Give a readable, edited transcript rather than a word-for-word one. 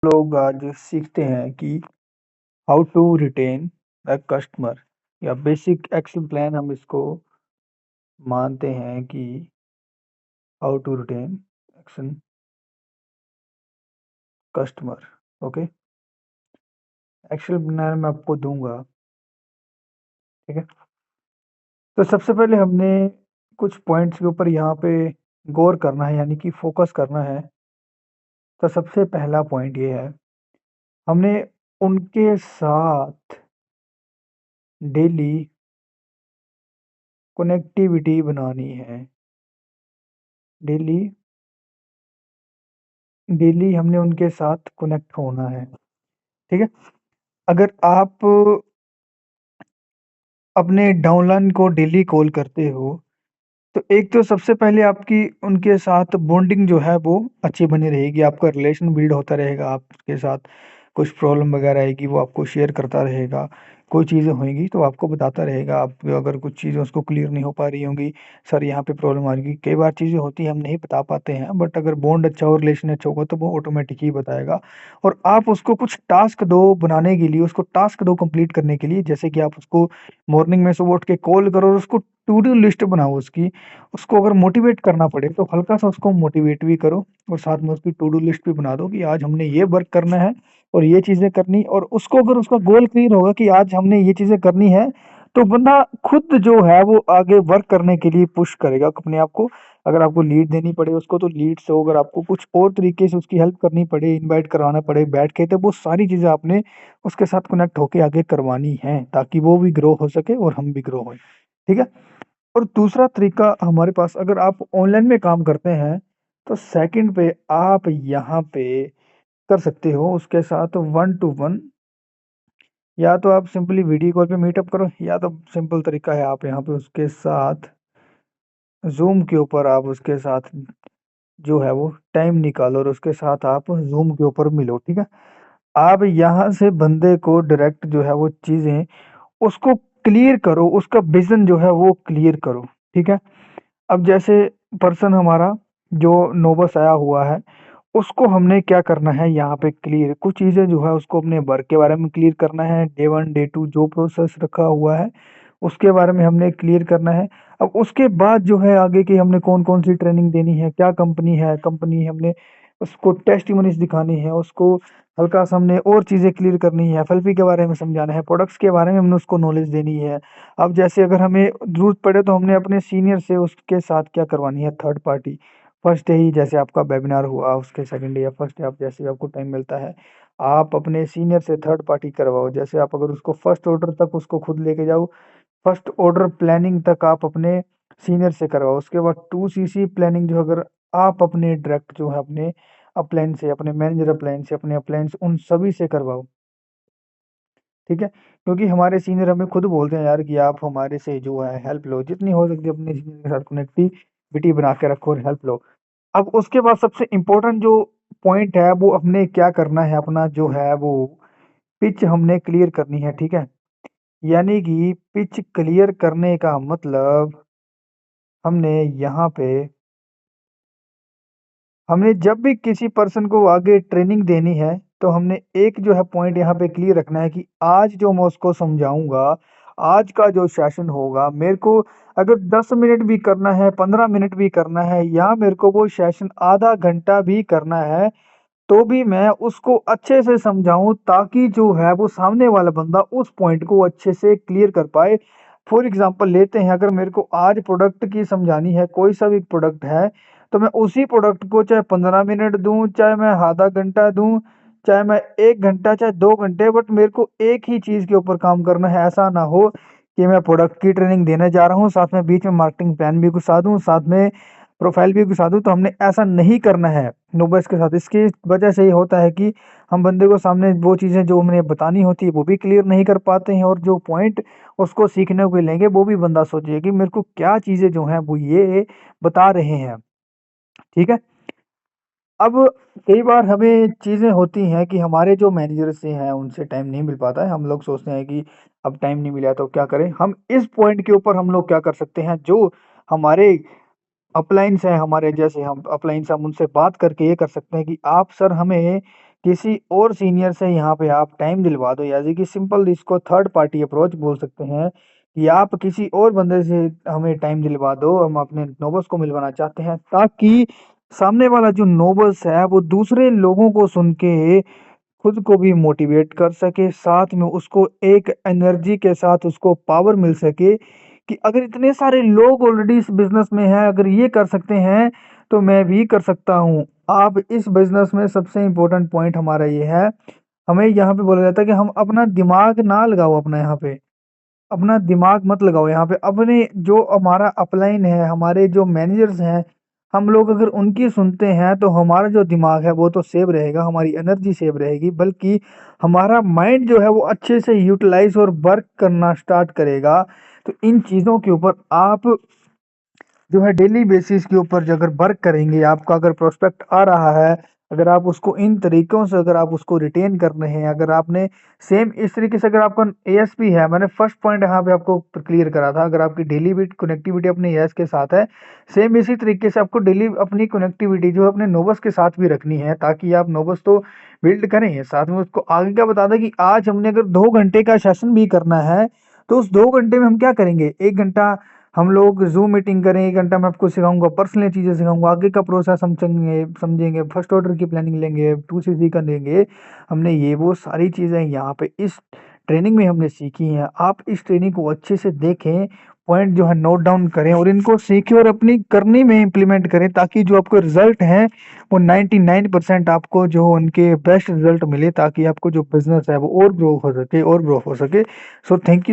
लोग आज सीखते हैं कि how to retain a customer या बेसिक एक्शन प्लान हम इसको मानते हैं कि how to retain action customer. Okay, action plan मैं आपको दूंगा। ठीक है, तो सबसे पहले हमने कुछ पॉइंट्स के ऊपर यहाँ पे गौर करना है, यानी कि फोकस करना है। तो सबसे पहला पॉइंट ये है, हमने उनके साथ डेली कनेक्टिविटी बनानी है। डेली डेली हमने उनके साथ कनेक्ट होना है। ठीक है, अगर आप अपने डाउनलाइन को डेली कॉल करते हो, तो एक तो सबसे पहले आपकी उनके साथ बॉन्डिंग जो है वो अच्छी बनी रहेगी, आपका रिलेशन बिल्ड होता रहेगा। आपके साथ कुछ प्रॉब्लम वगैरह आएगी वो आपको शेयर करता रहेगा, कोई चीज़ें होंगी तो आपको बताता रहेगा। आप अगर कुछ चीज़ें उसको क्लियर नहीं हो पा रही होंगी, सर यहाँ पे प्रॉब्लम आ रही है, कई बार चीज़ें होती हैं हम नहीं बता पाते हैं, बट अगर बॉन्ड अच्छा हो, रिलेशन अच्छा होगा तो वो ऑटोमेटिक ही बताएगा। और आप उसको कुछ टास्क दो बनाने के लिए, उसको टास्क दो कंप्लीट करने के लिए, जैसे कि आप उसको मॉर्निंग में सुबह उठ के कॉल करो और उसको टू डू लिस्ट बनाओ उसकी। उसको अगर मोटिवेट करना पड़े तो हल्का सा उसको मोटिवेट भी करो और साथ में उसकी टू डू लिस्ट भी बना दो कि आज हमने ये वर्क करना है और ये चीज़ें करनी। और उसको अगर उसका गोल क्लियर होगा कि आज हमने ये चीज़ें करनी है, तो बंदा खुद जो है वो आगे वर्क करने के लिए पुश करेगा अपने आप को। अगर आपको लीड देनी पड़े उसको तो लीड से, अगर आपको कुछ और तरीके से उसकी हेल्प करनी पड़े, इनवाइट करवाना पड़े बैठ के, तो वो सारी चीज़ें आपने उसके साथ कनेक्ट होके आगे करवानी है, ताकि वो भी ग्रो हो सके और हम भी ग्रो हों। ठीक है, और दूसरा तरीका हमारे पास, अगर आप ऑनलाइन में काम करते हैं तो सेकंड पे आप यहाँ पे कर सकते हो उसके साथ वन टू वन। या तो आप सिंपली वीडियो कॉल पे मीटअप करो, या तो सिंपल तरीका है आप यहाँ पे उसके साथ जूम के ऊपर आप उसके साथ जो है वो टाइम निकालो और उसके साथ आप जूम के ऊपर मिलो। ठीक है, आप यहाँ से बंदे को डायरेक्ट जो है वो चीज़ें उसको क्लियर करो, उसका विजन जो है वो क्लियर करो। ठीक है, अब जैसे पर्सन हमारा जो नोबस आया हुआ है, उसको हमने क्या करना है यहाँ पे क्लियर, कुछ चीज़ें जो है उसको अपने वर्क के बारे में क्लियर करना है। डे वन डे टू जो प्रोसेस रखा हुआ है उसके बारे में हमने क्लियर करना है। अब उसके बाद जो है आगे की हमने कौन कौन सी ट्रेनिंग देनी है, क्या कंपनी है, कंपनी हमने उसको टेस्टिमोनीज दिखानी है, उसको हल्का सा हमने और चीज़ें क्लियर करनी है, एफएलपी के बारे में समझाना है, प्रोडक्ट्स के बारे में हमने उसको नॉलेज देनी है। अब जैसे अगर हमें ज़रूरत पड़े तो हमने अपने सीनियर से उसके साथ क्या करवानी है, थर्ड पार्टी। फर्स्ट डे ही जैसे आपका वेबिनार हुआ, उसके सेकंड डे या फर्स्ट डे आप जैसे भी आपको टाइम मिलता है, आप अपने सीनियर से थर्ड पार्टी करवाओ। जैसे आप अगर उसको फर्स्ट ऑर्डर तक उसको खुद लेके जाओ, फर्स्ट ऑर्डर प्लानिंग तक आप अपने सीनियर से करवाओ। उसके बाद 2 CC प्लानिंग जो अगर आप अपने डायरेक्ट जो है अपने अपलाइन से, अपने मैनेजर अपलाइन से, अपने अपलाइन से, उन सभी से करवाओ। ठीक है, क्योंकि हमारे सीनियर हमें खुद बोलते हैं यार कि आप हमारे से जो है हेल्प लो, जितनी हो सकती है अपने सीनियर के साथ कनेक्टिविटी बना के रखो और हेल्प लो। अब उसके बाद सबसे इम्पोर्टेंट जो पॉइंट है वो हमने क्या करना है, अपना जो है वो पिच हमने क्लियर करनी है। ठीक है, यानी कि पिच क्लियर करने का मतलब हमने यहाँ पे, हमने जब भी किसी पर्सन को आगे ट्रेनिंग देनी है तो हमने एक जो है पॉइंट यहाँ पे क्लियर रखना है कि आज जो मैं उसको समझाऊंगा, आज का जो सेशन होगा, मेरे को अगर 10 मिनट भी करना है, 15 मिनट भी करना है, या मेरे को वो सेशन आधा घंटा भी करना है, तो भी मैं उसको अच्छे से समझाऊं, ताकि जो है वो सामने वाला बंदा उस पॉइंट को अच्छे से क्लियर कर पाए। फॉर एग्जांपल लेते हैं, अगर मेरे को आज प्रोडक्ट की समझानी है, कोई सा भी प्रोडक्ट है, तो मैं उसी प्रोडक्ट को चाहे 15 मिनट दूं, चाहे मैं आधा घंटा दूं, चाहे मैं 1 घंटा, चाहे 2 घंटे, बट मेरे को एक ही चीज के ऊपर काम करना है। ऐसा ना हो कि मैं प्रोडक्ट की ट्रेनिंग देने जा रहा हूँ, साथ में बीच में मार्केटिंग प्लान भी घुसा दूं, साथ में प्रोफाइल भी घुसा दूं। तो हमने ऐसा नहीं करना है नोबस के साथ। इसकी वजह से ये होता है कि हम बंदे को सामने वो चीज़ें जो हमने बतानी होती है वो भी क्लियर नहीं कर पाते हैं, और जो पॉइंट उसको सीखने को लेंगे वो भी बंदा सोचे कि मेरे को क्या चीज़ें जो हैं वो ये बता रहे हैं। ठीक है, अब कई बार हमें चीज़ें होती हैं कि हमारे जो मैनेजर से हैं उनसे टाइम नहीं मिल पाता है। हम लोग सोचते हैं कि अब टाइम नहीं मिला तो क्या करें। हम इस पॉइंट के ऊपर हम लोग क्या कर सकते हैं, जो हमारे अपलाइंस हैं हमारे, जैसे हम अपलाइंस, हम उनसे बात करके ये कर सकते हैं कि आप सर हमें किसी और सीनियर से यहाँ पे आप टाइम दिलवा दो, यानी कि सिंपल इसको थर्ड पार्टी अप्रोच बोल सकते हैं कि आप किसी और बंदे से हमें टाइम दिलवा दो, हम अपने नोबल्स को मिलवाना चाहते हैं, ताकि सामने वाला जो नोबल्स है वो दूसरे लोगों को सुन के खुद को भी मोटिवेट कर सके, साथ में उसको एक एनर्जी के साथ उसको पावर मिल सके कि अगर इतने सारे लोग ऑलरेडी इस बिज़नेस में हैं, अगर ये कर सकते हैं, तो मैं भी कर सकता हूँ। आप इस बिज़नेस में सबसे इम्पोर्टेंट पॉइंट हमारा ये है, हमें यहाँ पे बोला जाता है कि हम अपना दिमाग ना लगाओ अपना यहाँ पे। अपना दिमाग मत लगाओ यहाँ पे, अपने जो हमारा अपलाइन है, हमारे जो मैनेजर्स हैं, हम लोग अगर उनकी सुनते हैं तो हमारा जो दिमाग है वो तो सेव रहेगा, हमारी एनर्जी सेव रहेगी, बल्कि हमारा माइंड जो है वो अच्छे से यूटिलाइज़ और वर्क करना स्टार्ट करेगा। तो इन चीज़ों के ऊपर आप जो है डेली बेसिस के ऊपर जो अगर वर्क करेंगे, आपका अगर प्रोस्पेक्ट आ रहा है, अगर आप उसको इन तरीकों से अगर आप उसको रिटेन कर रहे हैं, अगर आपने सेम इस तरीके से अगर आपका एएसपी है, मैंने फर्स्ट पॉइंट यहाँ पे आपको क्लियर करा था, अगर आपकी डेली बिट कनेक्टिविटी अपने एएस के साथ है, सेम इसी तरीके से आपको डेली अपनी कनेक्टिविटी जो है अपने नोबस के साथ भी रखनी है, ताकि आप नोबस तो बिल्ड करें, साथ में उसको आगे क्या बता दें कि आज हमने अगर 2 घंटे का सेशन भी करना है, तो उस 2 घंटे में हम क्या करेंगे, 1 घंटा हम लोग ज़ूम मीटिंग करें, 1 घंटा मैं आपको सिखाऊँगा, पर्सनल चीज़ें सिखाऊँगा, आगे का प्रोसेस हम समझेंगे, फर्स्ट ऑर्डर की प्लानिंग लेंगे, 2cc का लेंगे। हमने ये वो सारी चीज़ें यहाँ पे इस ट्रेनिंग में हमने सीखी हैं। आप इस ट्रेनिंग को अच्छे से देखें, पॉइंट जो है नोट डाउन करें और इनको सीखें और अपनी करनी में इम्प्लीमेंट करें, ताकि जो आपके रिज़ल्ट हैं, वो 99% आपको जो उनके बेस्ट रिज़ल्ट मिले, ताकि आपको जो बिज़नेस है वो और ग्रो हो सके और ग्रो हो सके। So thank you.